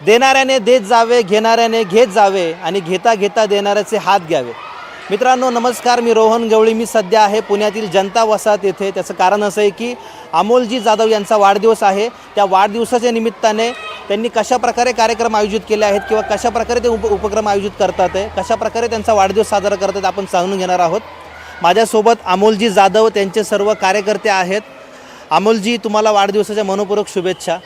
देणाऱ्याने देत जावे, घेणाऱ्याने घेत जावे आणि घेता घेता देणाऱ्याचे हात घ्यावे. मित्रांनो नमस्कार, मी रोहन गवळी. मी सध्या आहे पुण्यातील जनता वसाहत येथे. त्याचं कारण असं आहे की अमोलजी जाधव यांचा वाढदिवस आहे. त्या वाढदिवसाच्या निमित्ताने त्यांनी कशाप्रकारे कार्यक्रम आयोजित केले आहेत किंवा कशाप्रकारे ते उपक्रम आयोजित करतात आहे, कशाप्रकारे त्यांचा वाढदिवस साजरा करतात आपण जाणून घेणार आहोत. माझ्यासोबत अमोलजी जाधव त्यांचे सर्व कार्यकर्ते आहेत. अमोलजी, तुम्हाला वाढदिवसाच्या मनपूर्वक शुभेच्छा.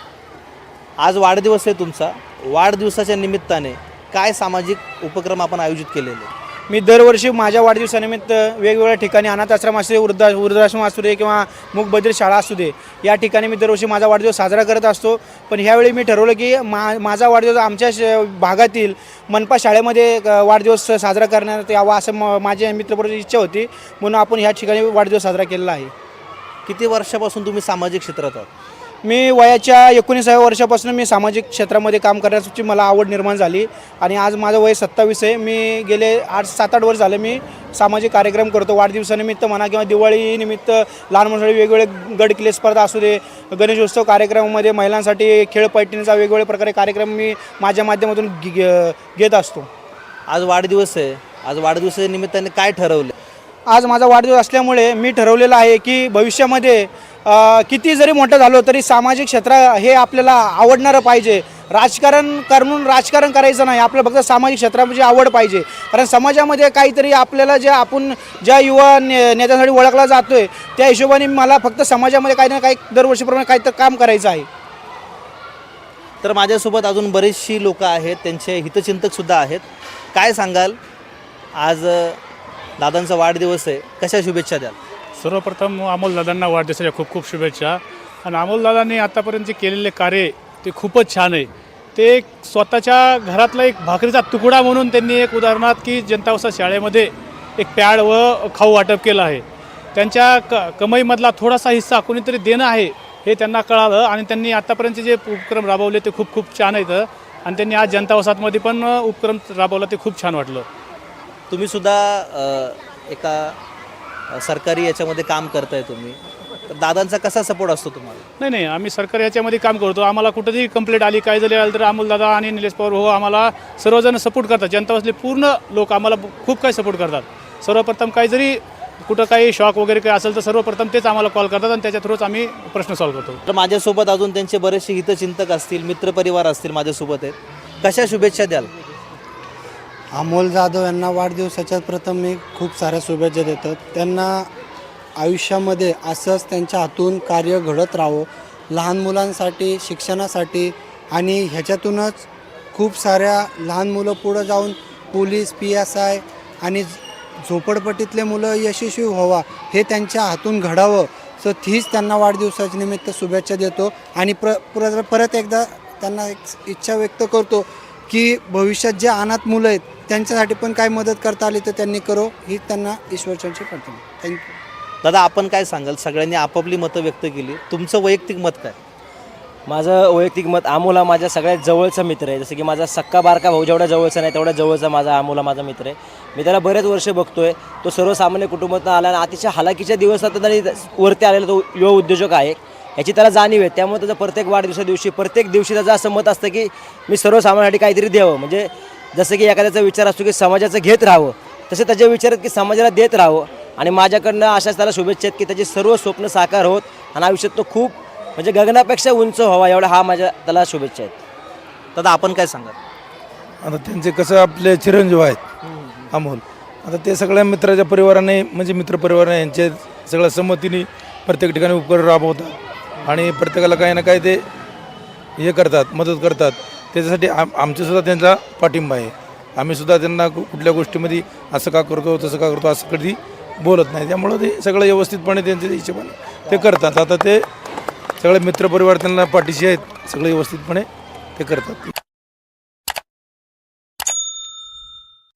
आज वाढदिवस आहे तुमचा. वाढदिवसाच्या निमित्ताने काय सामाजिक उपक्रम आपण आयोजित केलेले? मी दरवर्षी माझ्या वाढदिवसानिमित्त वेगवेगळ्या ठिकाणी अनाथाश्रम असू दे, वृद्धाश्रम असू दे किंवा मूकबधिर शाळा असू दे, या ठिकाणी मी दरवर्षी माझा वाढदिवस साजरा करत असतो. पण ह्यावेळी मी ठरवलं की माझा वाढदिवस आमच्या भागातील मनपा शाळेमध्ये वाढदिवस साजरा करण्यात यावा असं माझ्या मित्रपरिवाराची इच्छा होती. म्हणून आपण ह्या ठिकाणी वाढदिवस साजरा केलेला आहे. किती वर्षापासून तुम्ही सामाजिक क्षेत्रात आहात? मी वयाच्या 19व्या वर्षापासून मी सामाजिक क्षेत्रामध्ये काम करण्याची मला आवड निर्माण झाली आणि आज माझं वय 27 आहे. मी गेले 7-8 वर्ष झाले मी सामाजिक कार्यक्रम करतो. वाढदिवसानिमित्त म्हणा किंवा दिवाळीनिमित्त लहान मुलांसाठी वेगवेगळे गडकिल्ले स्पर्धा असू दे, गणेशोत्सव कार्यक्रमामध्ये महिलांसाठी खेळपैठणीचा वेगवेगळ्या प्रकारे कार्यक्रम मी माझ्या माध्यमातून घेत असतो. आज वाढदिवस आहे. आज वाढदिवसाच्या निमित्ताने काय ठरवलं? आज माझा वाढदिवस असल्यामुळे मी ठरवलेलं आहे की भविष्यामध्ये किती जरी मोठं झालो तरी सामाजिक क्षेत्र हे आपल्याला आवडणारं पाहिजे. राजकारण करून राजकारण करायचं नाही, आपल्याला फक्त सामाजिक क्षेत्रामध्ये आवड पाहिजे. कारण समाजामध्ये काहीतरी आपल्याला जे आपण ज्या युवा नेत्यासाठी ओळखला जातो आहे त्या हिशोबाने मला फक्त समाजामध्ये काही ना काही दरवर्षीप्रमाणे काहीतरी काम करायचं आहे. तर माझ्यासोबत अजून बरीचशी लोकं आहेत, त्यांचे हितचिंतकसुद्धा आहेत. काय सांगाल? आज दादांचा वाढदिवस आहे, कशा शुभेच्छा द्याल? सर्वप्रथम अमोलदादांना वाढदिवसाच्या खूप खूप शुभेच्छा. आणि अमोलदादांनी आत्तापर्यंत जे केलेले कार्य ते खूपच छान आहे. ते एक स्वतःच्या घरातला एक भाकरीचा तुकडा म्हणून त्यांनी एक उदाहरणात की जनता वसाहत शाळेमध्ये एक पॅड व खाऊ वाटप केलं आहे. त्यांच्या कमाईमधला थोडासा हिस्सा कोणीतरी देणं आहे हे त्यांना कळालं आणि त्यांनी आत्तापर्यंत जे उपक्रम राबवले ते खूप खूप छान आहेत. आणि त्यांनी आज जनता वसाहतमध्ये पण उपक्रम राबवला ते खूप छान वाटलं. तुम्ही सुद्धा एका सरकारी याच्यामध्ये काम करताय तुम्ही, तर दादांचा कसा सपोर्ट असतो तुम्हाला? नाही, आम्ही सरकारी याच्यामध्ये काम करतो. आम्हाला कुठेही कंप्लेंट आली, काय जरी आलं तर अमोलदादा आणि निलेश पवार भाऊ आम्हाला सर्वजण सपोर्ट करतात. जनता वसाहतले पूर्ण लोक आम्हाला खूप काही सपोर्ट करतात. सर्वप्रथम काही जरी कुठं काही शॉक वगैरे काही असेल तर सर्वप्रथम तेच आम्हाला कॉल करतात आणि त्याच्या थ्रूच आम्ही प्रश्न सॉल्व्ह करतो. तर माझ्यासोबत अजून त्यांचे बरेचसे हितचिंतक असतील, मित्रपरिवार असतील माझ्यासोबत आहेत. कशा शुभेच्छा द्याल? अमोल जाधव यांना वाढदिवसाच्या प्रथम मी खूप साऱ्या शुभेच्छा देतो. त्यांना आयुष्यामध्ये असंच त्यांच्या हातून कार्य घडत राहावं, लहान मुलांसाठी, शिक्षणासाठी, आणि ह्याच्यातूनच खूप साऱ्या लहान मुलं पुढं जाऊन पोलीस, PSI आणि झोपडपट्टीतले मुलं यशस्वी व्हावा हे त्यांच्या हातून घडावं. सो तीच त्यांना वाढदिवसाच्या निमित्त शुभेच्छा देतो आणि परत एकदा त्यांना एक इच्छा व्यक्त करतो की भविष्यात जे अनाथ मुलं आहेत त्यांच्यासाठी पण काय मदत करता आली तर त्यांनी करो, ही त्यांना ईश्वरचरणी प्रार्थना. थँक्यू. दादा, आपण काय सांगाल? सगळ्यांनी आपापली मतं व्यक्त केली, तुमचं वैयक्तिक मत काय? माझं वैयक्तिक मत, अमोल हा माझ्या सगळ्यात जवळचा मित्र आहे. जसं की माझा सक्का बारका भाऊ जेवढा जवळचा नाही तेवढा जवळचा माझा अमोल हा माझा मित्र आहे. मी त्याला बरेच वर्ष बघतोय. तो सर्वसामान्य कुटुंबातून आला आणि अतिशय हालाकीच्या दिवसात तरी वरती आलेला तो युवा उद्योजक आहे, याची त्याला जाणीव आहे. त्यामुळे त्याचं प्रत्येक वाढदिवसा दिवशी प्रत्येक दिवशी त्याचं असं मत असतं की मी सर्वसामान्यांसाठी काहीतरी द्यावं. म्हणजे जसं की एखाद्याचा विचार असतो की समाजाचं घेत राहावं, तसे त्याचे विचार आहेत की समाजाला देत राहावं. आणि माझ्याकडनं अशाच त्याला शुभेच्छा आहेत की त्याची सर्व स्वप्न साकार होत आणि आयुष्यात तो खूप म्हणजे गगनापेक्षा उंच व्हावा एवढा हा माझ्या त्याला शुभेच्छा आहेत. दादा, आपण काय सांगाल? आता त्यांचे कसं आपले चिरंजीव आहेत अमोल, आता ते सगळ्या मित्राच्या परिवाराने म्हणजे मित्रपरिवाराने यांचे सगळ्या संमतीने प्रत्येक ठिकाणी उपक्रम राबवतात आणि प्रत्येकाला काही ना काही ते हे करतात, मदत करतात. त्याच्यासाठी आमच्यासुद्धा त्यांचा पाठिंबा आहे. आम्हीसुद्धा त्यांना कुठल्या गोष्टीमध्ये असं का करतो तसं का करतो असं कधी बोलत नाही. त्यामुळं ते सगळं व्यवस्थितपणे त्यांच्या हिशोबाने ते करतात. आता ते सगळे मित्रपरिवार त्यांना पाठीशी आहेत, सगळे व्यवस्थितपणे ते करतात.